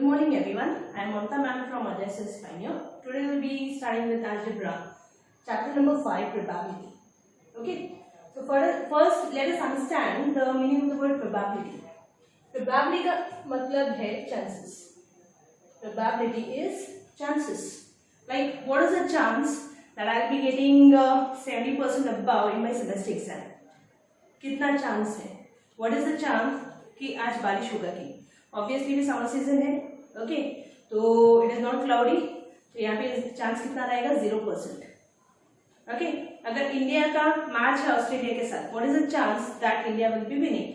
Good morning everyone. I am Mamta ma'am from Adjacent Pioneer. Today we will be starting with algebra, chapter number 5, probability. Okay. So first let us understand the meaning of the word probability. Probability का मतलब है chances. Probability is chances. Like what is the chance that I will be getting 70% above in my semester exam? कितना chance है? What is the chance कि आज बारिश होगा की? ऑब्वियसली भी समर सीजन है. ओके, तो इट इज नॉट क्लाउडी, तो यहाँ पे चांस कितना रहेगा 0%. ओके, अगर इंडिया का मैच है ऑस्ट्रेलिया के साथ, what is the chance that India will be winning,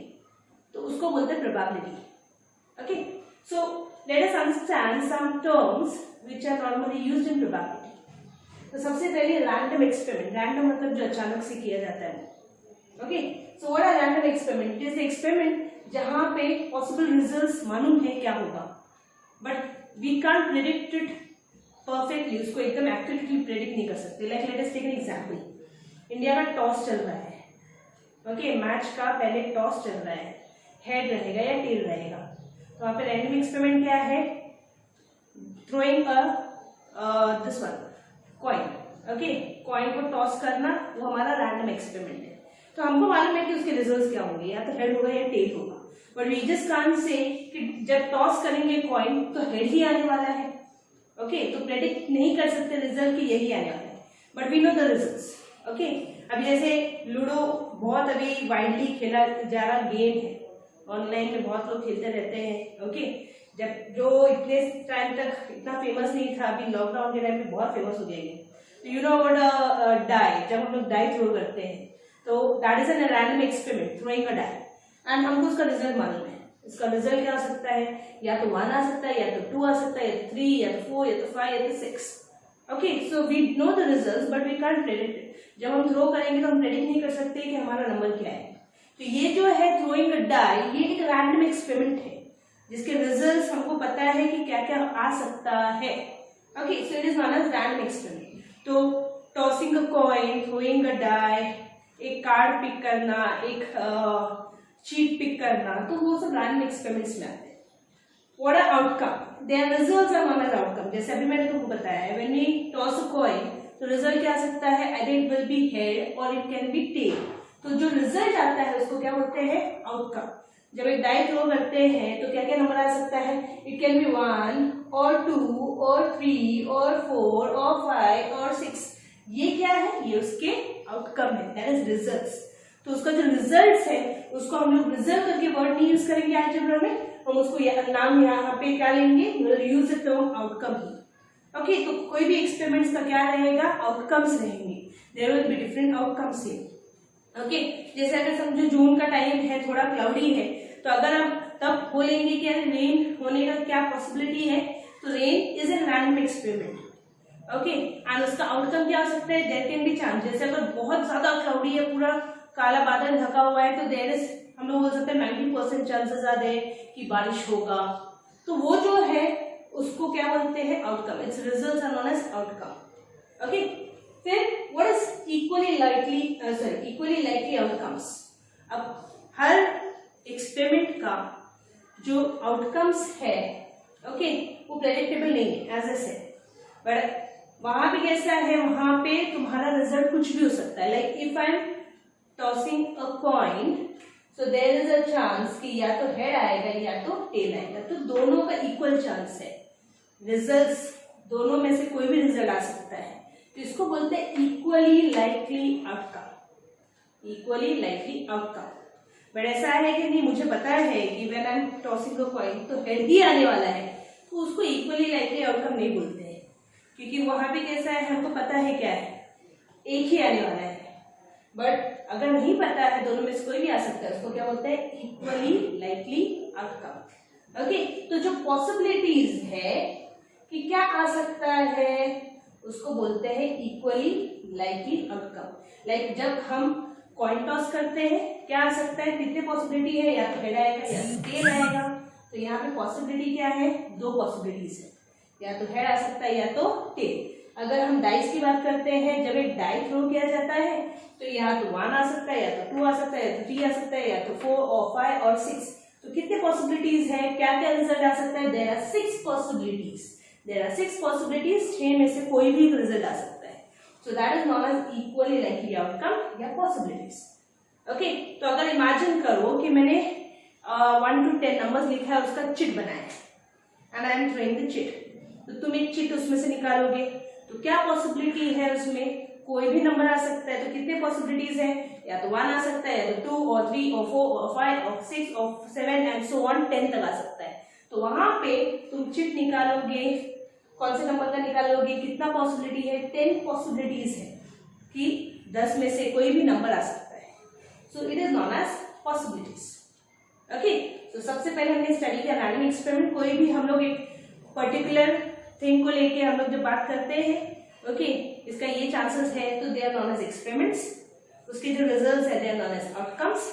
तो उसको बोलते हैं probability. Okay, so let us understand some terms which are normally used in probability. तो सबसे पहले रैंडम एक्सपेरिमेंट. रैंडम मतलब जो अचानक से किया जाता है. Okay, so what are random experiment? It is experiment जहां पे पॉसिबल रिजल्ट्स मालूम है क्या होगा, but we can't predict it perfectly. उसको एकदम एक्यूरेटली प्रेडिक्ट नहीं कर सकते. Like let us take an example. India का टॉस चल रहा है. ओके, मैच का पहले टॉस चल रहा है, हेड रहेगा या टेल रहेगा. तो वहां पे रैंडम एक्सपेरिमेंट क्या है? Throwing this one coin. Okay, coin को टॉस करना, वो हमारा रैंडम एक्सपेरिमेंट है. तो हमको मालूम है कि उसके रिजल्ट्स क्या होंगे, या तो हेड होगा या टेल होगा. But we just can't say कि जब टॉस करेंगे कॉइन तो हेड ही आने वाला है. ओके, तो प्रेडिक्ट नहीं कर सकते रिजल्ट कि यही आने वाला है, but we know the results. Okay, अभी जैसे लूडो बहुत अभी वाइडली खेला जा रहा गेम है, ऑनलाइन में बहुत लोग खेलते रहते हैं. ओके, जब जो इतने टाइम तक इतना फेमस नहीं था, अभी लॉकडाउन के टाइम पे बहुत फेमस हो गया है. तो यू नो अबाउट डाई. जब हम लोग डाई थ्रो करते हैं, तो that is an random experiment, throwing a die, and हमको उसका रिजल्ट मालूम है. इसका रिजल्ट क्या हो सकता है? या तो 1 आ सकता है, या तो 2 आ सकता है, या तो 3, या तो 4, या तो 5, या तो 6. Okay, so we know the result but we can't predict it. जब हम थ्रो करेंगे तो हम प्रेडिक्ट नहीं कर सकते कि हमारा नंबर क्या है. तो ये जो है थ्रोइंग अ डाई, ये एक रैंडम एक्सपेरिमेंट है जिसके रिजल्ट हमको पता है कि क्या क्या आ सकता है. Okay, so it is known as random experiment. तो tossing a coin, throwing a die, एक कार्ड पिक करना, एक चीट पिक करना, तो वो सब रैंडम एक्सपेरिमेंट्स में आते हैं. What are outcome? Their results are known as outcome. जैसे अभी मैंने तुमको बताया है, when we toss a coin, तो रिजल्ट क्या आ सकता है? Either it will be head और इट कैन बी टेल. तो जो रिजल्ट आता है उसको क्या बोलते हैं? आउटकम. जब एक डाई थ्रो करते हैं तो क्या क्या नंबर आ सकता है? इट कैन बी 1 और 2 और 3 और 4 और 5 और 6. ये क्या है? ये उसके आउटकम है, दैट इज रिजल्ट्स. तो उसका जो रिजल्ट्स है उसको हम लोग रिजल्ट करके वर्ड नहीं यूज करेंगे अलजेब्रा में, हम उसको नाम यहाँ पे क्या लेंगे? यूज द टर्म आउटकम ही. ओके, तो कोई भी एक्सपेरिमेंट्स का क्या रहेगा? आउटकम्स रहेंगे. There will be different outcomes here. Okay, जैसे अगर समझो जून का टाइम है, थोड़ा क्लाउडी है, तो अगर हम तब बोलेंगे कि रेन होने का क्या पॉसिबिलिटी है, तो rain is an random experiment. Okay, and उसका आउटकम क्या हो सकता है? There can be chance. जैसे अगर बहुत ज्यादा क्लाउडी है, पूरा काला बादल ढका हुआ है, तो देयर इज, हम लोग बोल सकते हैं 90% चांसेस आ रहे कि बारिश होगा. तो वो जो है उसको क्या बोलते हैं? Outcome. Its results are known as outcome. Okay, फिर what is equally likely outcomes? अब हर एक्सपेरिमेंट का जो आउटकम्स है, ओके, वो प्रेडिक्टेबल नहीं है एज ए सेड, बट वहां पे कैसा है? वहां पे तुम्हारा रिजल्ट कुछ भी हो सकता है. Like if I am tossing a coin, so there is a chance कि या तो हेड आएगा या तो टेल आएगा. तो दोनों का इक्वल चांस है. रिजल्ट्स दोनों में से कोई भी रिजल्ट आ सकता है, तो इसको बोलते हैं equally likely outcome. Equally likely outcome. But ऐसा है कि नहीं, मुझे पता है कि when I am tossing a coin तो हेड ही आने वाला है, तो उसको इक्वली लाइकली आउटकम नहीं बोलते हैं, क्योंकि वहां पे कैसा है? हमको पता है क्या है? एक ही आने वाला है. बट अगर नहीं पता है, दोनों में से कोई भी आ सकता है, उसको क्या बोलते हैं? Equally likely outcome. ओके, तो जो पॉसिबिलिटीज है कि क्या आ सकता है, उसको बोलते हैं इक्वली लाइकली आउटकम. लाइक जब हम कॉइन टॉस करते हैं, क्या आ सकता है? कितने पॉसिबिलिटी है? या तो हेड आएगा या तो टेल आएगा. तो यहाँ पे पॉसिबिलिटी क्या है? 2 पॉसिबिलिटीज है, या तो हेड आ सकता है या तो टेल. अगर हम डाइस की बात करते हैं, जब एक डाई थ्रो किया जाता है, तो या तो 1 आ सकता है, या तो 2 आ सकता है, या तो 3 आ सकता है, या तो 4 और 5 और 6. तो कितने पॉसिबिलिटीज है, क्या क्या रिजल्ट आ सकता है? There are 6 possibilities, there are 6 possibilities, 6 में से कोई भी रिजल्ट आ सकता है। So that is known as equally likely outcome या पॉसिबिलिटीज। ओके, तो अगर इमेजिन करो कि मैंने 1 to 10 नंबर्स लिखा है, उसका चिट बनाया है and I am trying the chit, तो तुम एक चिट उसमें से निकालोगे तो क्या पॉसिबिलिटी है? उसमें कोई भी नंबर आ सकता है। तो कितने पॉसिबिलिटीज है? या तो 1 आ सकता है, या तो 2 और 3 और 4 और 5 और 6 और 7 एंड सो ऑन 10 तक आ सकता है। तो वहां पे तुम चिट निकालोगे, कौन से नंबर का निकालोगे? कितना पॉसिबिलिटी है? 10 पॉसिबिलिटीज है कि 10 में से कोई भी नंबर आ सकता है। So it is known as possibilities. Okay, तो सबसे पहले हमने स्टडी किया रैंडम एक्सपेरिमेंट। कोई भी हम लोग एक पर्टिकुलर थिंग को लेके हम लोग जब बात करते हैं, ओके, इसका ये चांसेस है, तो they are known as experiments. उसके जो रिजल्ट्स है they are known as outcomes,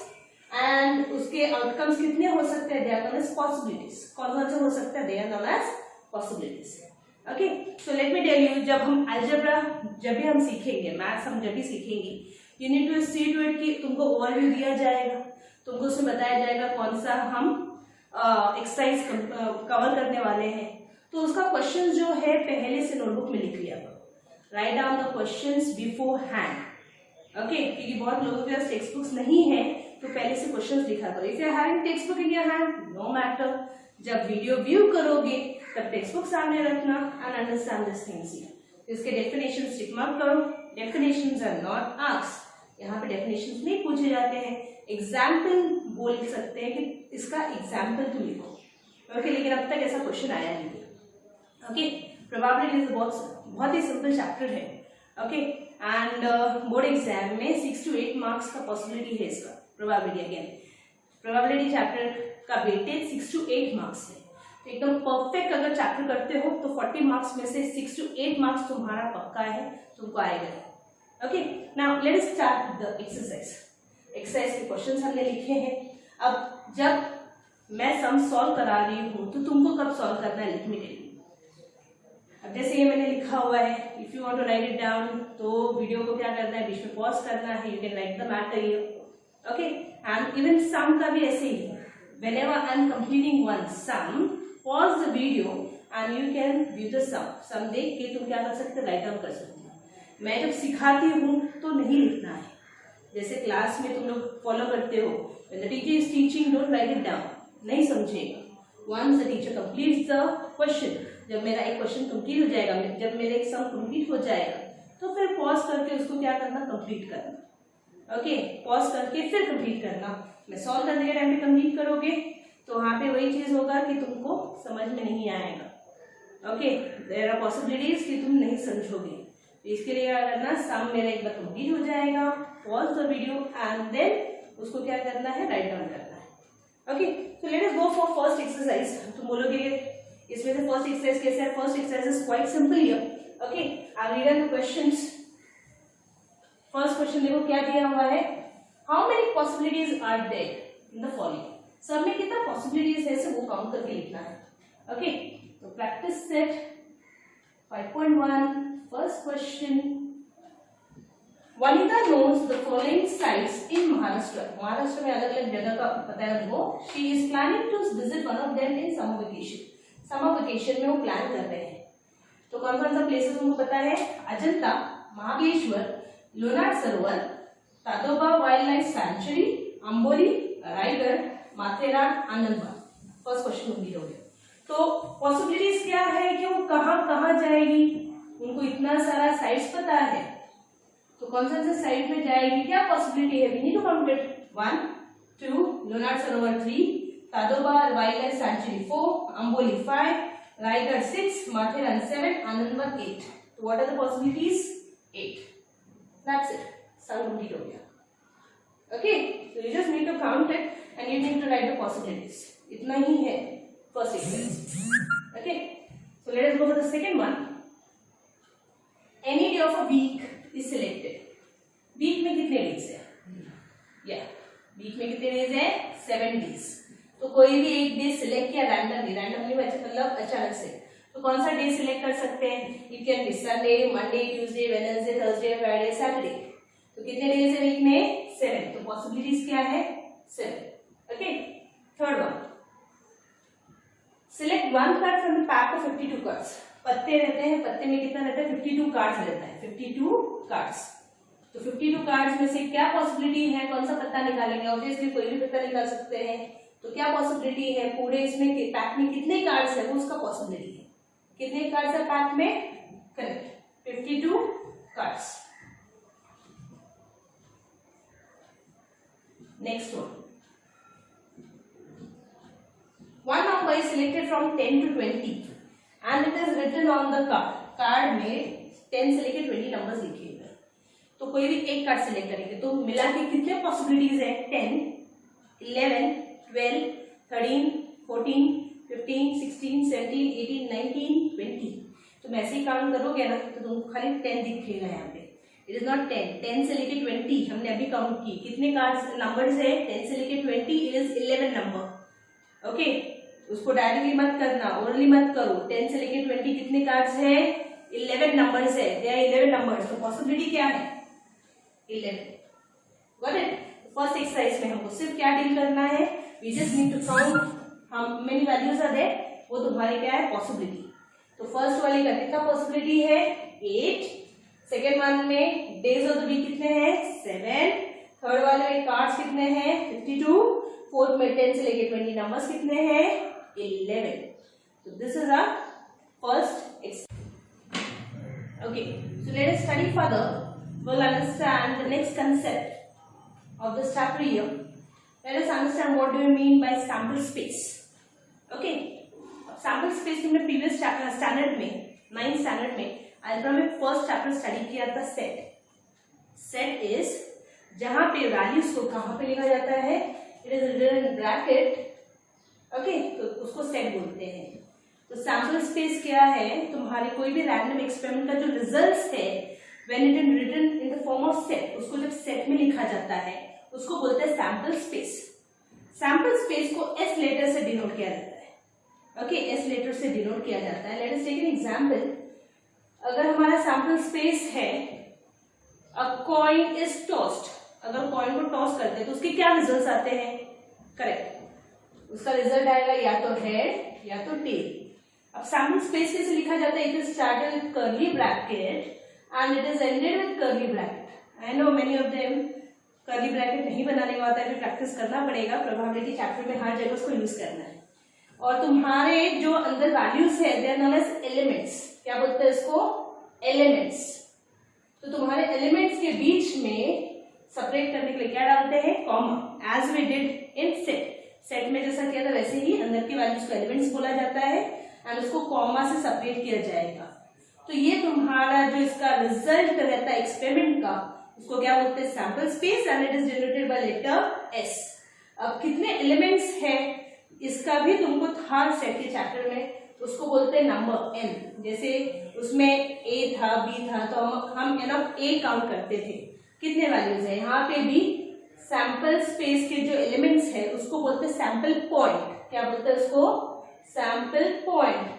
and उसके आउटकम्स कितने हो सकते हैं? They are known as possibilities. कौन कौन से हो सकते हैं? They are known as possibilities. Okay, so let me tell you, जब हम अलजेब्रा जब भी हम सीखेंगे, मैथ्स हम जब भी सीखेंगे, you need to see to it कि तुमको ओवरव्यू दिया जाएगा, तुमको उसमें बताया जाएगा कौन सा हम एक्सरसाइज कवर करने वाले हैं। तो उसका क्वेश्चन जो है पहले से नोटबुक में लिख लिया करो, write down the questions before hand. Okay, क्योंकि बहुत लोगों के पास टेक्स्ट बुक्स नहीं है, तो पहले से क्वेश्चंस लिखा करो। If you having text book in your hand, no matter, जब वीडियो व्यू करोगे तब टेक्स्ट बुक सामने रखना एंड अंडरस्टैंड दिस थिंग्स। इसके डेफिनेशंस टिक मार्क करो। डेफिनेशंस आर नॉट आस्क्ड, यहाँ पे डेफिनेशंस नहीं पूछे जाते हैं। एग्जाम्पल बोल सकते हैं कि इसका एग्जाम्पल तुम लिखो। ओके, लेकिन अब तक ऐसा क्वेश्चन आया नहीं है। ओके, प्रोबेबिलिटी बहुत ही सिंपल चैप्टर है। ओके, एंड बोर्ड एग्जाम में 6 to 8 मार्क्स का पॉसिबिलिटी है इसका प्रोबेबिलिटी। अगेन प्रोबेबिलिटी चैप्टर का वेटेज 6 to 8 मार्क्स है, तो एकदम परफेक्ट अगर चैप्टर करते हो तो 40 मार्क्स में से 6 to 8 मार्क्स तुम्हारा पक्का है, तुमको आएगा। Okay, now let us start the exercise. Exercise के क्वेश्चंस हमने लिखे हैं। अब जब मैं सम सॉल्व करा रही हूँ तो तुमको कब सॉल्व करना है, लिख मी टेल यू। अब जैसे ये मैंने लिखा हुआ है, if you want to write it down, तो वीडियो को क्या करना है, बीच में पॉज करना है। You can write the matter here. Okay, and even sum का भी ऐसे ही है। Whenever I am completing one sum, pause the video and you can view the sum. Sum देख के तुम क्या कर सकते हो, राइट डाउन कर सकते हो। मैं जब सिखाती हूँ तो नहीं लिखना है, जैसे क्लास में तुम लोग फॉलो करते हो, when the teacher is teaching don't write it down, नहीं समझेगा। Once the teacher completes the question, जब मेरा एक क्वेश्चन कंप्लीट हो जाएगा, जब मेरा एक सम कंप्लीट हो जाएगा, तो फिर पॉज करके उसको क्या करना, कंप्लीट करना। ओके, पॉज करके फिर कंप्लीट करना। मैं सॉल्व करने के टाइम पे कंप्लीट करोगे तो वहां पे वही चीज होगा कि तुमको समझ में नहीं आएगा। ओके, देयर आर पॉसिबिलिटीज कि तुम नहीं समझोगे। इसके लिए क्या करना, सम मेरा एक बार कंप्लीट हो जाएगा, pause the video and then उसको क्या करना है, राइट डाउन करना है। Okay, so let us go for first exercise. तुम बोलोगे इसमें से फर्स्ट एक्सरसाइज कैसे है? First exercise is quite simple here. Okay, I read out the questions. First question देखो क्या दिया हुआ है, how many possibilities are there in the following. सब में कितना पॉसिबिलिटीज है, वो काउंट करके लिखना है। ओके, तो practice set 5.1 first question. Vanita knows the following sites in Maharashtra. Maharashtra में अलग अलग जगह का पता है उनको। She is planning to visit one of them in summer vacation. Summer vacation में वो प्लान कर रहे हैं। तो कौन कौन सा प्लेसेस उनको पता है, Ajanta, Mahabaleshwar, Lonar Sarovar, Tadoba wild life sanctuary, Amboli, Raigad, Matheran, Anandwan. First question complete हो गया। तो पॉसिबिलिटीज क्या है कि वो कहाँ कहाँ जाएगी, उनको इतना सारा साइट्स पता है, तो कौन सा साइट में जाएगी, क्या पॉसिबिलिटी है, we need to count it. 1, 2, Lonar Sarovar 3, Tadoba wild life sanctuary 4, Amboli 5, Raigad 6, Matheran 7, Anandwan 8। तो what are the possibilities, 8। That's it, सम कंप्लीट हो गया। Okay, so you just need to count it and you need to write the possibilities. इतना ही है first exercise. Okay, so let us go for the second one. Any day of a week is selected. Week में कितने days है, या week में कितने days है, 7 डेज। तो कोई भी एक डे सिलेक्ट किया रैंडमली मतलब अचानक से, तो कौन सा डे सिलेक्ट कर सकते हैं, it can B Sunday, Monday, Tuesday, Wednesday, Thursday, Friday, Saturday. तो कितने डेज है वीक में, 7। तो पॉसिबिलिटीज क्या है, 7। Okay, third one, select one card from the pack of 52 cards. पत्ते रहते हैं, पत्ते में कितना रहता है 52 कार्ड्स रहता है, 52 कार्ड्स। तो 52 कार्ड्स में से क्या पॉसिबिलिटी है, कौन सा पत्ता निकालेंगे, ऑब्वियसली कोई भी पत्ता निकाल सकते हैं। तो क्या पॉसिबिलिटी है, पूरे इसमें पैक में कितने कार्ड्स है वो उसका पॉसिबिलिटी है, कितने कार्ड्स है पैक में, correct 52 cards. Next one number is selected from 10 to 20 and it is written on the card। Card में 10 से लेकर 20 नंबर्स लिखे हुए हैं। तो कोई भी एक कार्ड सिलेक्ट करेंगे तो मिला के कितने पॉसिबिलिटीज है, 10, 11, 12, 13, 14, 15, 16, 17, 18, 19, 20। तुम ऐसे ही काउंट करोगे ना तो तुमको खाली 10 दिखेगा यहाँ पे। इट इज नॉट 10, 10 से लेकर 20 हमने अभी काउंट की, कितने कार्ड्स नंबर्स है 10 से लेकर 20 इज 11 नंबर। ओके उसको डायरेक्टली मत करना, ओरली मत करो। 10 से लेकर 20 कितने कार्ड्स है, 11 नंबर्स है, दे आर 11 नंबर्स। तो पॉसिबिलिटी क्या है 11। Got it. फर्स्ट एक्सरसाइज में हमको सिर्फ क्या डील करना है, we just need to count how many values are there, वो तुम्हारे क्या है पॉसिबिलिटी। तो फर्स्ट वाले का कितना पॉसिबिलिटी है 8, सेकेंड वन में डेज ऑफ द वीक कितने हैं 7, थर्ड वाले में कार्ड्स कितने हैं 52, फोर्थ में 10 से लेके 20 नंबर्स कितने हैं 11। तो this is our first exercise. Okay so let us study further, we'll understand the next concept of this chapter here. Let us understand what do you mean by sample space. Okay, sample space तुमने previous chapter standard में 9th standard में algebra में first chapter study किया था set। set is जहां पे values को कहां पे लिखा जाता है, it is written in bracket. Okay तो उसको सेट बोलते हैं। तो सैंपल स्पेस क्या है, तुम्हारे कोई भी रैंडम एक्सपेरिमेंट का जो रिजल्ट्स है when it is written in the form of set, उसको जब सेट में लिखा जाता है उसको बोलते हैं सैंपल स्पेस। सैंपल स्पेस को एस लेटर से डिनोट किया जाता है। ओके एस लेटर से डिनोट किया जाता है। Let us take an example. अगर हमारा सैंपल स्पेस है अ कॉइन इज टॉस्ड, अगर कॉइन को टॉस करते हैं तो उसके क्या रिजल्ट्स आते हैं, करेक्ट उसका रिजल्ट आएगा या तो हेड या तो टेल। अब सैंपल स्पेस कैसे लिखा जाता है, it is started with curly bracket and it is ended with curly bracket. I know many of them curly bracket नहीं बनाने को आता है, फिर प्रैक्टिस करना पड़ेगा, प्रोबेबिलिटी चैप्टर में हर जगह उसको यूज करना है। और तुम्हारे जो अंदर वैल्यूज है they are known as elements, क्या बोलते हैं इसको एलिमेंट्स। तो तुम्हारे एलिमेंट्स के बीच में सेपरेट करने के लिए क्या डालते हैं comma, as we did in set. Set में जैसा किया था वैसे ही अंदर की वैल्यूज को एलिमेंट्स बोला जाता है एंड उसको कॉमा से सेपरेट किया जाएगा। तो ये तुम्हारा जो इसका रिजल्ट रहता है एक्सपेरिमेंट का उसको क्या बोलते हैं sample space and it is generated by letter S. अब कितने एलिमेंट्स है इसका भी तुमको था सेट के चैप्टर में, उसको बोलते हैं नंबर एन। जैसे उसमें ए था बी था तो हम एन ऑफ ए काउंट करते थे, कितने वैल्यूज है। यहाँ पे भी सैंपल स्पेस के जो एलिमेंट्स है उसको बोलते हैं सैंपल पॉइंट, क्या बोलते हैं उसको सैंपल पॉइंट।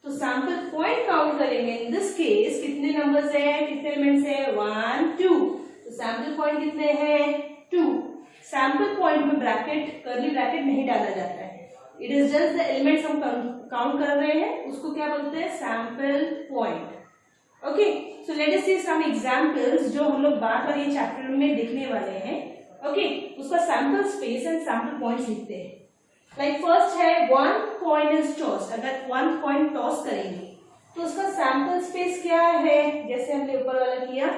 तो सैंपल पॉइंट काउंट करेंगे इन दिस केस कितने नंबर्स है, कितने एलिमेंट्स है 1 2। तो सैंपल पॉइंट कितने हैं 2। सैंपल पॉइंट में ब्रैकेट कर्ली ब्रैकेट नहीं डाला जाता है, it is just the elements हम काउंट कर रहे हैं, उसको क्या बोलते हैं sample point. Okay so let us see some examples जो हम लोग बार बार ये चैप्टर में देखने वाले हैं। ओके उसका sample space and sample points लिखते हैं। लाइक फर्स्ट है 1 कॉइन इज टॉस्ड, अगर 1 कॉइन टॉस करेंगे तो उसका सैंपल स्पेस क्या है, जैसे हमने ऊपर वाला किया,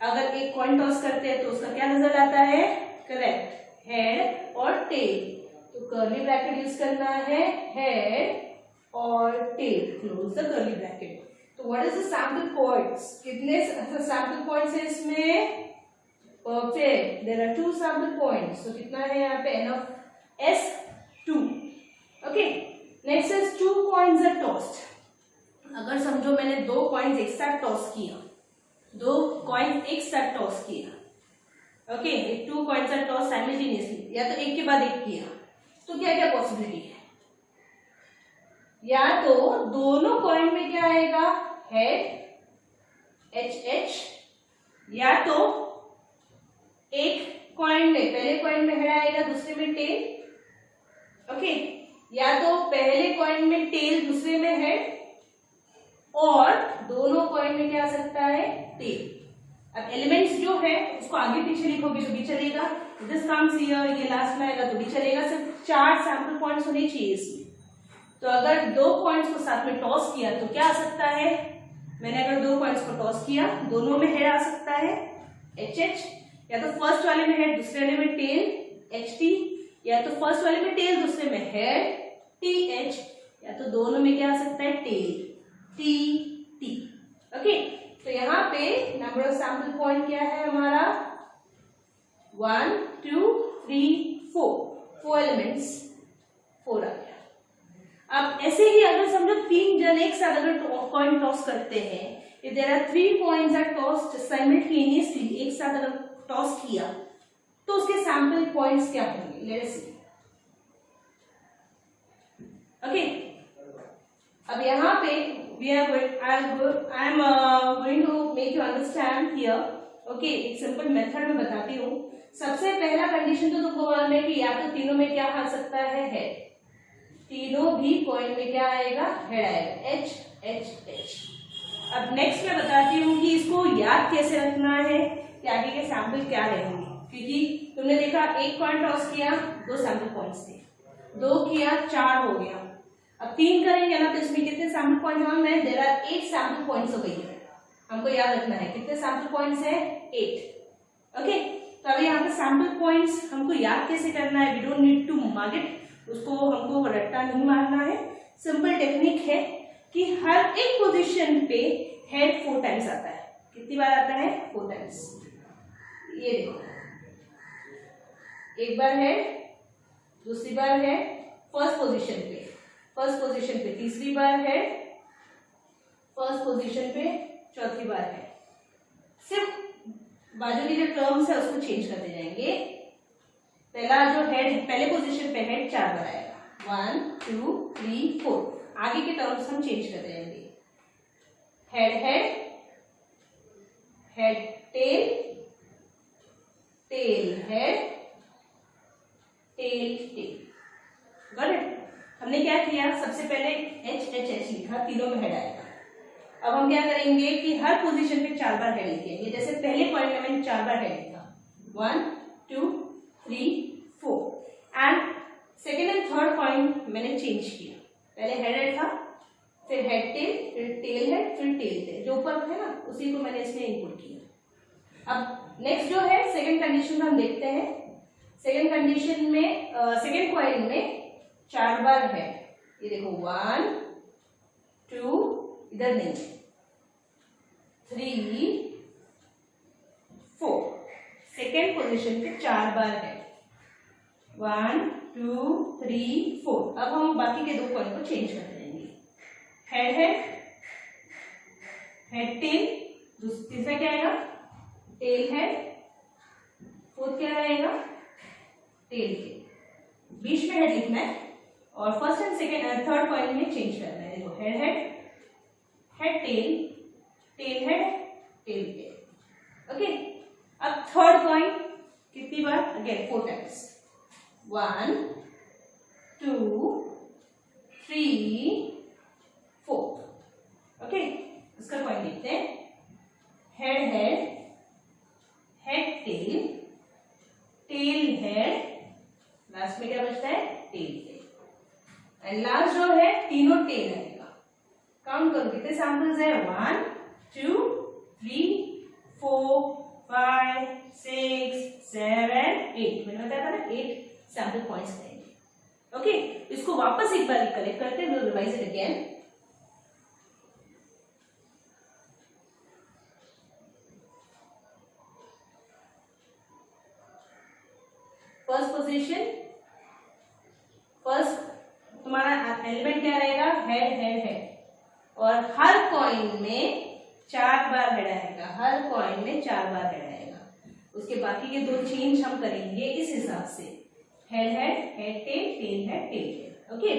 अगर एक कॉइन टॉस करते हैं तो उसका क्या रिजल्ट आता है, करेक्ट हेड और टेल। तो कर्ली ब्रैकेट यूज करना है हेड और tail, close the curly bracket. तो what is the sample points, कितने सैंपल पॉइंट्स है इसमें, perfect there are 2 sample points. तो कितना है यहाँ पे n of s 2। Okay next is 2 coins are tossed. अगर समझो मैंने 2 कॉइन्स एक साथ टॉस किया, 2 कॉइन्स एक साथ टॉस किया, okay 2 coins are toss simultaneously, या तो एक के बाद एक किया, तो क्या क्या पॉसिबिलिटी है, या तो दोनों कॉइन में क्या आएगा हेड एच एच, या तो एक कॉइन में पहले कॉइन में हेड आएगा दूसरे में टेल। ओके या तो पहले कॉइन में टेल दूसरे में हेड, और दोनों कॉइन में क्या आ सकता है, टेल। अब एलिमेंट्स जो है उसको आगे पीछे लिखोगे तो भी चलेगा, दिस कम्स हियर, ये लास्ट में आएगा तो भी चलेगा, सिर्फ 4 सैंपल पॉइंट्स होने चाहिए इसमें। तो अगर 2 पॉइंट्स को साथ में टॉस किया तो क्या आ सकता है, मैंने अगर 2 पॉइंट्स को टॉस किया, दोनों में हेड आ सकता है HH, या तो फर्स्ट वाले में हेड दूसरे वाले में टेल HT, या तो फर्स्ट वाले में टेल दूसरे में हेड TH, या तो दोनों में क्या आ सकता है, टेल TT। ओके, तो यहाँ पे नंबर ऑफ सैंपल पॉइंट क्या है हमारा, 1 2 3 4 एलिमेंट्स 4 आ गया। अब ऐसे ही अगर समझो 3 जन एक साथ अगर कॉइन टॉस करते हैं, if there are 3 coins are tossed simultaneously, एक साथ अगर टॉस किया तो उसके सैंपल पॉइंट्स क्या होंगे, लेट्स सी। ओके, अब यहाँ पे I am going to make you understand here. Okay, एक सिंपल मेथड में बताती हूँ। सबसे पहला कंडीशन तो तुमको मालूम है कि या तो तीनों में क्या आ सकता है, हेड, तीनों भी कॉइन में क्या आएगा, हेड आएगा, H H H। अब नेक्स्ट मैं बताती हूँ कि इसको याद कैसे रखना है कि आगे के सैंपल क्या रहेंगे, क्योंकि तुमने देखा एक कॉइन टॉस किया 2 सैंपल पॉइंट्स थे, 2 किया 4 हो गया, अब 3 करेंगे ना तो इसमें कितने सैंपल पॉइंट हैं, देयर आर 8 सैंपल पॉइंट्स हो गई है। हमको याद रखना है कितने सैंपल पॉइंट्स है, 8। ओके, तो अभी यहाँ पे सैंपल पॉइंट्स हमको याद कैसे करना है, we don't need to mark it, उसको हमको रट्टा नहीं मारना है। सिंपल टेक्निक है कि हर एक पोजीशन पे हेड 4 टाइम्स आता है। कितनी बार आता है, 4 टाइम्स। ये देखो, एक बार हेड, दूसरी बार है फर्स्ट पोजीशन पे, तीसरी बार है फर्स्ट पोजीशन पे, चौथी बार है। सिर्फ बाजू की जो टर्म्स है उसको चेंज करते जाएंगे। पहला जो हेड, पहले पोजीशन पे हेड 4 बार आएगा, 1 2 3 4। आगे के टर्म्स हम चेंज करते जाएंगे, head head, head tail, tail head, tail tail. Got it? हमने क्या किया, सबसे पहले H H H लिखा, तीनों में हेड आएगा। अब हम क्या करेंगे कि हर पोजीशन पे 4 बार हेड लिखेंगे। जैसे पहले पॉइंट में मैंने 4 बार हेड लिखा, 1 2 3 4, and second and third point मैंने चेंज किया, पहले हेड था, फिर हेड टेल, फिर टेल हेड, फिर टेल टेल, जो ऊपर है ना उसी को मैंने इसमें इनपुट किया। अब नेक्स्ट जो है सेकेंड कंडीशन हम देखते हैं। सेकेंड कंडीशन में सेकेंड कॉइन में 4 बार है, ये देखो 1 2, इधर नहीं, 3 4, सेकेंड पोजीशन पे 4 बार है, 1 2 3 4। अब हम बाकी के 2 कॉइन को चेंज कर देंगे, हेड हेड, हेड टेल, तीसरा क्या आएगा, टेल हेड, फोर्थ क्या आएगा, टेल टेल। बीच में हेड लिखना है और first and second third coin में चेंज करना है। देखो head head, head tail, tail head, tail tail. Okay, अब थर्ड कॉइन कितनी बार, अगेन 4 टाइम्स, 1 2 3 4। ओके, इसका कॉइन देखते हैं, head head, head tail, tail head, last में क्या बचता है, टेल टेल, एंड लास्ट जो है तीनों टेल आएगा। काउंट करो कितने सैंपल्स है, 1 2 3 4 5 6 7 8। मैंने बताया था ना 8 सैंपल पॉइंट्स रहेंगे। ओके, इसको वापस एक बार रिकलेक्ट करते हैं, revise it again. First position, first तुम्हारा एलिमेंट क्या रहेगा, हेड हेड हेड, और हर कॉइन में 4 बार हेड आएगा, हर कॉइन में 4 बार हेड आएगा। उसके बाकी के 2 चेंज हम करेंगे इस हिसाब से, head head, head tail, tail head, tail tail. Okay,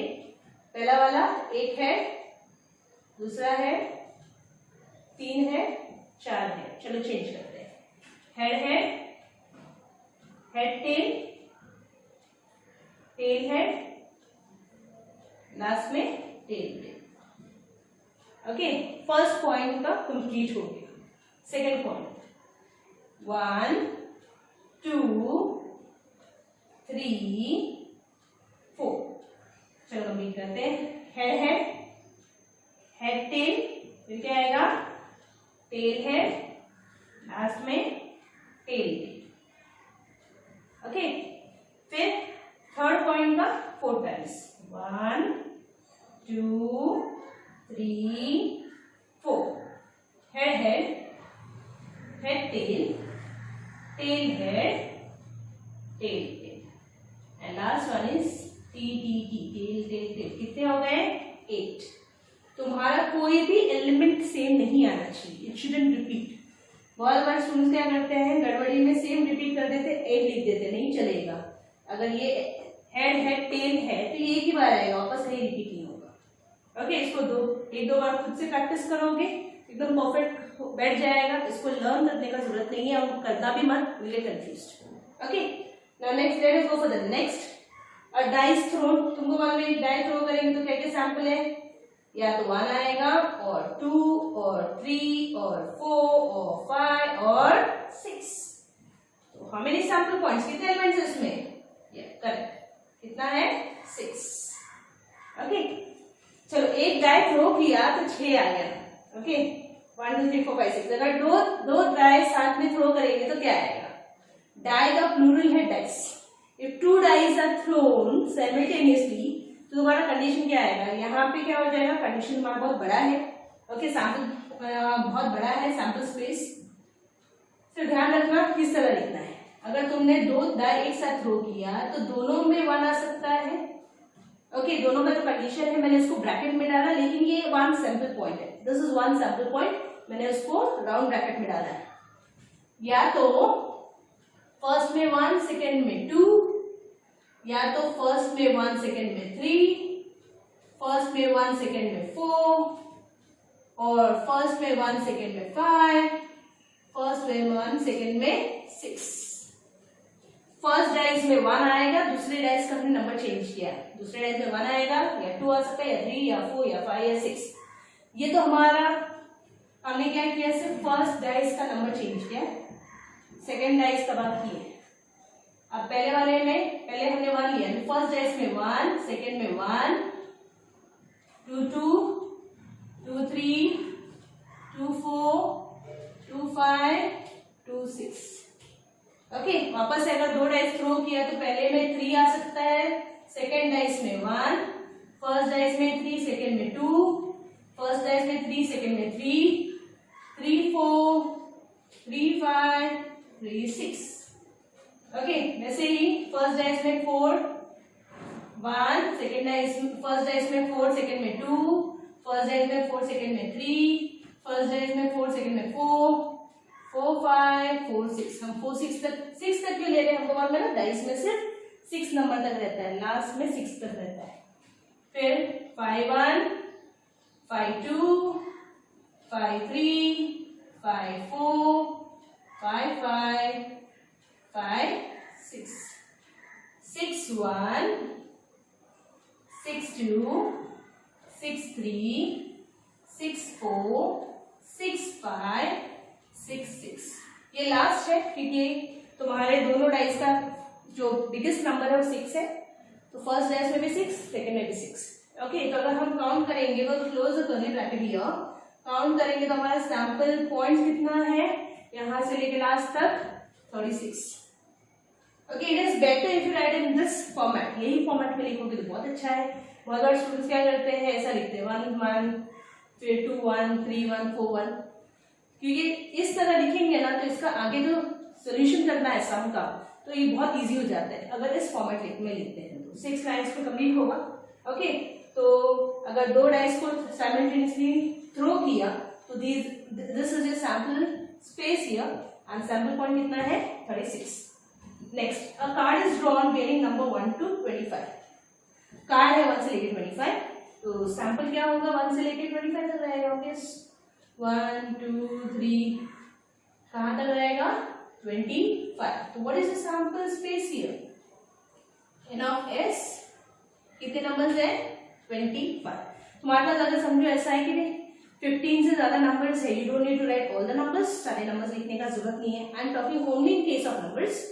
पहला वाला एक हेड, दूसरा हेड, 3 हेड, 4 हेड। चलो चेंज करते हैं, head head, head tail, tail head, last में tail tail. Okay, first point का कंप्लीट हो गया। Second point 1 2 3 4। चलो कंप्लीट करते हैं। हेड हेड, हेड टेल, फिर क्या आएगा टेल हेड, लास्ट में टेल टेल। ओके, फिर थर्ड पॉइंट का 4 times 1 2 3 4। Head head, head tail, tail head, tail tail, and last one is T T T, tail tail tail. कितने हो गए 8। तुम्हारा कोई भी एलिमेंट सेम नहीं आना चाहिए, इट शुडंट रिपीट। बहुत बार स्टूडेंट्स क्या करते हैं, गड़बड़ी में सेम रिपीट कर देते, 8 लिख देते, नहीं चलेगा। अगर ये हेड हेड टेल है तो ये एक ही बार आएगा, वापस कहीं रिपीट नहीं होगा। ओके, इसको एक दो बार खुद से प्रैक्टिस करोगे, एकदम परफेक्ट बैठ जाएगा। इसको लर्न करने का जरूरत नहीं है, और करना भी मत, will get confused. Okay, now next let us go for the next. A dice thrown, तुमको मालूम है डाइस थ्रो करेंगे तो क्या क्या सैंपल है, या तो 1 आएगा और 2 और 3 और 4 और 5 और 6। तो हाउ मेनी सैंपल पॉइंट्स, कितने एलिमेंट्स है इसमें, करेक्ट, कितना है 6। ओके, चलो एक डाई थ्रो किया तो 6 आ गया। ओके, 1 2 3 4 5 6। अगर दो डाई साथ में थ्रो करेंगे तो क्या आएगा, डाई का प्लूरल है dice. If 2 dice are thrown simultaneously तो तुम्हारा कंडीशन क्या आएगा, यहाँ पे क्या हो जाएगा, कंडीशन हमारा बहुत बड़ा है। ओके, सैंपल बहुत बड़ा है, सैंपल स्पेस। तो ध्यान रखना किस तरह लिखना है। अगर तुमने 2 डाई एक साथ थ्रो किया तो दोनों में 1 आ सकता है। ओके, दोनों का जो कंडीशन है, मैंने इसको ब्रैकेट में डाला, लेकिन ये 1 सैंपल पॉइंट है, दिस इज 1 सैंपल पॉइंट, मैंने उसको राउंड ब्रैकेट में डाला है। या तो फर्स्ट में 1 सेकेंड में 2, या तो फर्स्ट में 1 सेकेंड में 3, फर्स्ट में 1 सेकेंड में 4, और फर्स्ट में 1 सेकेंड में 5, फर्स्ट में 1 सेकेंड में 6। फर्स्ट डाइस में 1 आएगा, दूसरे डाइस का हमने नंबर चेंज किया, दूसरे डाइस में 1 आएगा, या 2 आ सकता है, या 3 या 4 या 5 या 6। ये तो हमारा हमने क्या किया, सिर्फ फर्स्ट डाइस का नंबर चेंज किया, सेकेंड डाइस का बात की है। अब पहले वाले में पहले हमने 1 लिया, फर्स्ट डाइस में 1, सेकेंड में 1 2 2 2 3 2 4 2 5 2 6। ओके, वापस से अगर 2 डाइस थ्रो किया तो पहले में 3 आ सकता है, सेकेंड डाइस में 1, फर्स्ट डाइस में 3, सेकेंड में 2, फर्स्ट डाइस में 3, सेकेंड में 3 3 4 3 5 3 6। ओके, वैसे ही फर्स्ट डाइस में 4 1, सेकेंड डाइस फर्स्ट डाइस में 4, सेकेंड में 2, फर्स्ट डाइस में 4, सेकेंड में 3, फर्स्ट डाइस में 4, सेकेंड में 4 4 5 4 6। हम 4 6 तक क्यों ले रहे हैं, हमको मालूम है ना, डाइस में सिर्फ 6 नंबर तक रहता है, लास्ट में 6 तक रहता है। फिर 5 1 5 2 5 3 5 4 5 5 5 6 6 1 6 2 6 3 6 4 6 5 6 6। ये लास्ट है क्योंकि तुम्हारे दोनों डाइस का जो बिगेस्ट नंबर है वो 6 है, तो फर्स्ट डाइस में भी 6, सेकेंड में भी 6। ओके, तो अगर हम काउंट करेंगे तो close the curly bracket here, count करेंगे तो हमारा सैंपल पॉइंट कितना है, यहाँ से लेके लास्ट तक 36। Okay, it is better if you right in this format, यही फॉर्मेट में लिखोगे तो बहुत अच्छा है। बहुत बार स्टूडेंट्स क्या करते हैं, ऐसा लिखते हैं 1 1 फिर 2 1 3 1 4 1, क्योंकि इस तरह लिखेंगे ना तो इसका आगे जो सोल्यूशन करना है सम का, तो ये बहुत इजी हो जाता है अगर इस फॉर्मेट में लिखते हैं तो। 6 लाइन्स पे कंप्लीट होगा। ओके, तो अगर 2 डाइस को साइमल्टेनियसली थ्रो किया तो this is your sample space here, and sample point कितना है 36। Next, a card is drawn bearing number 1 to 25। Card है 1 से लेके 25, तो सैंपल क्या होगा 1 से लेके 25 तक रहेगा। ओके, 1 2 3 कहाँ तक रहेगा 25। तो what is the sample space here, n of s कितने नंबर्स है 25। तुम्हारे पास अगर समझो ऐसा है कि नहीं 15 से ज्यादा नंबर्स है, you don't need to write all the numbers, सारे नंबर्स लिखने का जरूरत नहीं है। I am talking only in case of numbers.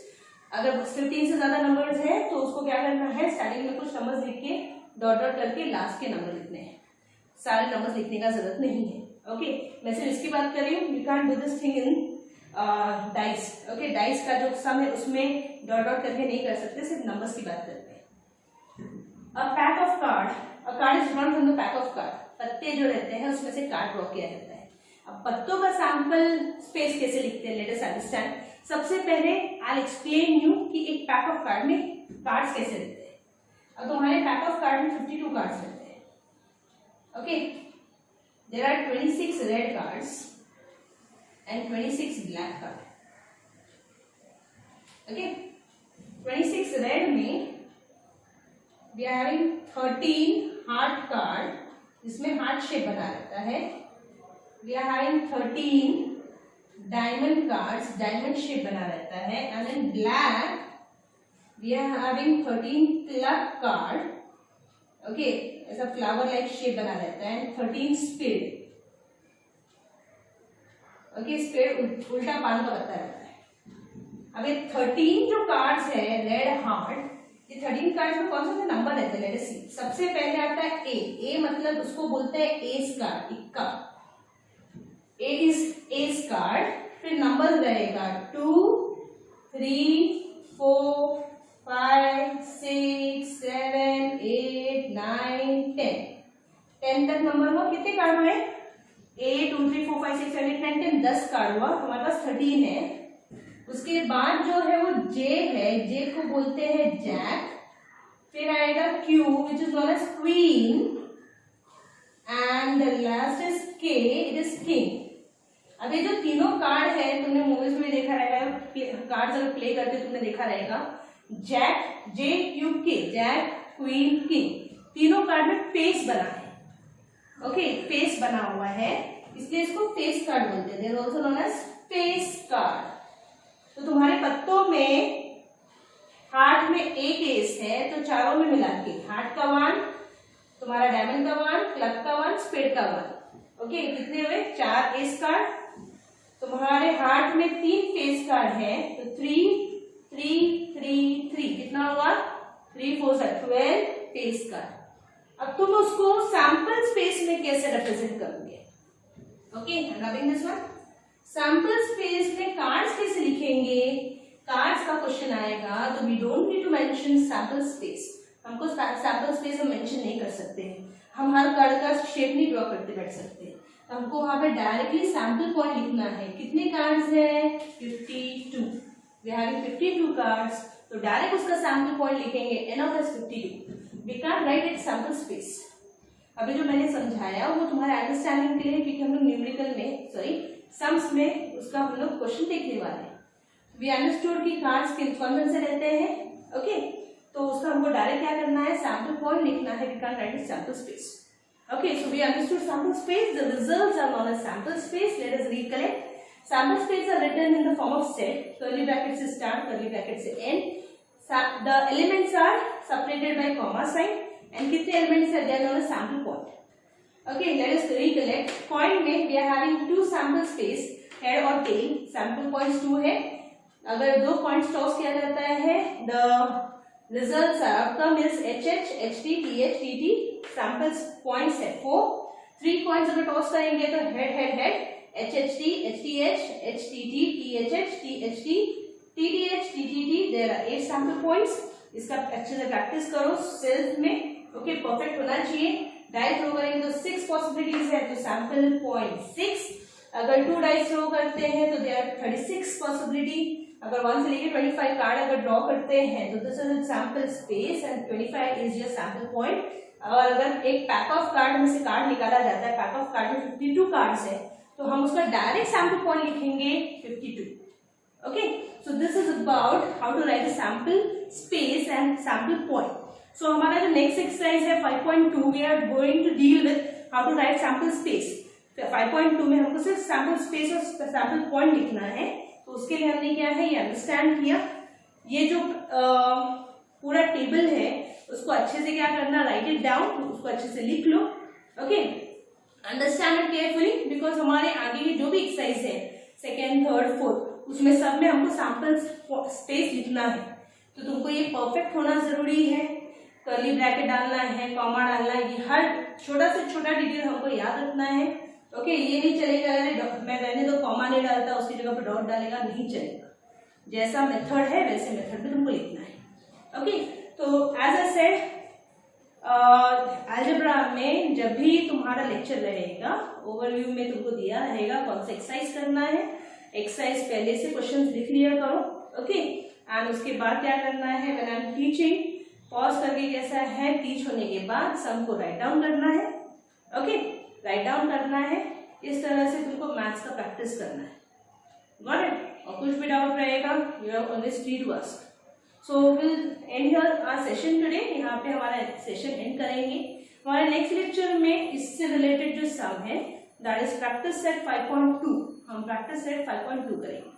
अगर 15 से ज्यादा नंबर्स है तो उसको क्या करना है, स्टार्टिंग में कुछ नंबर्स लिख के डॉट डॉट करके लास्ट के नंबर लिखने हैं, सारे नंबर्स लिखने का जरूरत नहीं है। ओके, मैं सिर्फ इसकी बात कर रही हूँ, you can do this thing in dice. Okay, dice का जो सम है उसमें डॉट डॉट करके नहीं कर सकते, सिर्फ नंबर्स की बात करते हैं। A pack of card, a card is drawn from the pack of card. पत्ते जो रहते हैं उसमें से कार्ड ड्रॉ किया जाता है। अब पत्तों का सैंपल स्पेस कैसे लिखते हैं, लेट अस अंडरस्टैंड। सबसे पहले आई एक्सप्लेन यू कि एक पैक ऑफ कार्ड में कार्ड्स कैसे रहते हैं। अब तुम्हारे पैक ऑफ कार्ड में 52 कार्ड्स रहते हैं। Okay, there are 26 red cards and 26 black card. Okay, 26 red में we are having 13 heart card, जिसमें हार्ट शेप बना रहता है। we are having 13 diamond cards, diamond shape बना रहता है। and in black we are having 13 club card, okay, ऐसा flower like shape बना रहता है। 13 स्पेड, ओके, स्पेड उल्टा पान का पत्ता रहता है। अब ये 13 जो कार्ड्स है रेड हार्ट, ये 13 कार्ड्स में कौन सा नंबर रहते हैं, लेट अस सी। सबसे पहले आता है ए, ए मतलब उसको बोलते हैं एस कार्ड, इक्का। ए इज एस कार्ड, फिर नंबर रहेगा 2 3 4 5 6 7 8 9 10। 10 तक नंबर हुआ, कितने कार्ड हुए, 8 2 3 4 5 6 7 8 9 10, 10 कार्ड हुआ। हमारे पास 13 है। उसके बाद जो है वो जे है, जे को बोलते हैं जैक। फिर आएगा Q which is known as queen, and the last is K, it is king. अब ये जो तीनों कार्ड है, तुमने मूवीज में देखा रहेगा, कार्ड अगर प्ले करके तुमने देखा रहेगा, जैक जे क्यू के, जैक क्वीन किंग, तीनों कार्ड में फेस बना है। ओके, फेस बना हुआ है, इसलिए इसको फेस कार्ड बोलते हैं। They're also known as face card. तो तुम्हारे पत्तों में हार्ट में एक एस है, तो चारों में मिला के हार्ट का 1, तुम्हारा डायमंड का 1, क्लब का 1, स्पेड का 1। ओके, कितने हुए, 4 एस कार्ड। तुम्हारे हार्ट में 3 फेस कार्ड है, तो 3 3 3 3, कितना हुआ, 3 4 12 फेस कार्ड। अब तुम उसको सैंपल स्पेस में कैसे रिप्रेजेंट करोगे। Okay, I am loving this one. Sample space में कार्ड्स कैसे लिखेंगे, कार्ड्स का क्वेश्चन आएगा तो we don't need to mention sample space. हमको सैंपल स्पेस हम मेंशन नहीं कर सकते हैं, हम हर कार्ड का शेप नहीं ड्रॉ करते बैठ सकते। तो हमको वहां पे डायरेक्टली सैंपल पॉइंट लिखना है। कितने कार्ड्स है, 52। वी आर हैविंग 52 कार्ड्स, तो डायरेक्ट उसका सैंपल पॉइंट लिखेंगे, n of s 52। We can write it sample space. अभी जो मैंने समझाया वो तुम्हारे अंडरस्टैंडिंग के लिए, क्योंकि हम लोग न्यूमेरिकल में सम्स में उसका हम लोग क्वेश्चन देखने वाले हैं। वी अंडरस्टूड कि कार्ड्स कौन से रहते हैं। ओके, तो उसका हमको डायरेक्ट क्या करना है, सैंपल पॉइंट लिखना है। We can write it sample space. Okay, so we understood sample space, the results are known as sample space. Let us recollect. Sample space are written in the form of set, curly bracket से start, curly bracket से end. The elements are separated by comma sign, and कितने elements are there on a sample point. Okay, let us recollect. Point में we are having 2 sample space, head और tail. Sample points 2 है। अगर 2 points toss किया जाता है, the results are outcome is HH, HT, TH, TT. Samples points है 4. 3 points अगर toss करेंगे तो head head head, HHT, HTH, HTT, THH, THT, TTH, TTT, there are 8 sample points. इसका अच्छे से प्रैक्टिस करो सेल्फ में। ओके, परफेक्ट होना चाहिए। डाई थ्रो करेंगे तो 6 पॉसिबिलिटीज है, तो सैंपल पॉइंट 6। अगर 2 डाइस थ्रो करते हैं तो देयर 36 पॉसिबिलिटी। अगर 1 से लेके 25 कार्ड अगर ड्रॉ करते हैं तो this is sample space and 25 is your sample point. और अगर एक पैक ऑफ कार्ड में से कार्ड निकाला जाता है, पैक ऑफ कार्ड में 52 कार्ड्स है, तो हम उसका डायरेक्ट सैंपल पॉइंट लिखेंगे 52। Okay, so this is about how to write a sample space and sample point. So हमारा जो next exercise है 5.2, we are going to deal with how to write sample space. 5.2 में हमको सिर्फ sample space और sample point लिखना है। तो उसके लिए हमने क्या है, ये अंडरस्टैंड किया। ये जो पूरा टेबल है उसको अच्छे से क्या करना, राइट इट डाउन, उसको अच्छे से लिख लो। Okay, understand it carefully, because हमारे आगे की जो भी एक्सरसाइज है सेकेंड, थर्ड, फोर्थ, उसमें सब में हमको सैम्पल स्पेस लिखना है, तो तुमको ये परफेक्ट होना जरूरी है। कर्ली ब्रैकेट डालना है, कॉमा डालना है, ये हर छोटा से छोटा डिटेल हमको याद रखना है। ओके, ये नहीं चलेगा अगर मैं रहने दो कॉमा नहीं डालता, उसकी जगह पर डॉट डालेगा, नहीं चलेगा। जैसा मेथड है वैसे मेथड में तुमको लिखना है। ओके, तो एज अ सेड अलजेब्रा में जब भी तुम्हारा लेक्चर रहेगा, ओवरव्यू में तुमको दिया रहेगा कौन सा एक्सरसाइज करना है, एक्सरसाइज पहले से क्वेश्चंस लिख लिया करो। ओके, एंड उसके बाद क्या करना है, when I am teaching, pause करके कैसा है, टीच होने के बाद सम को राइट डाउन करना है। ओके, राइट डाउन करना है, इस तरह से तुमको मैथ्स का प्रैक्टिस करना है। Got it? और कुछ भी डाउट रहेगा, you have always free to ask. So will end here our session today, यहाँ पे हमारा सेशन एंड करेंगे। हमारे नेक्स्ट लेक्चर में इससे रिलेटेड जो सम है दैट इज प्रैक्टिस सेट 5.2, हम प्रैक्टिस सेट 5.2 करेंगे।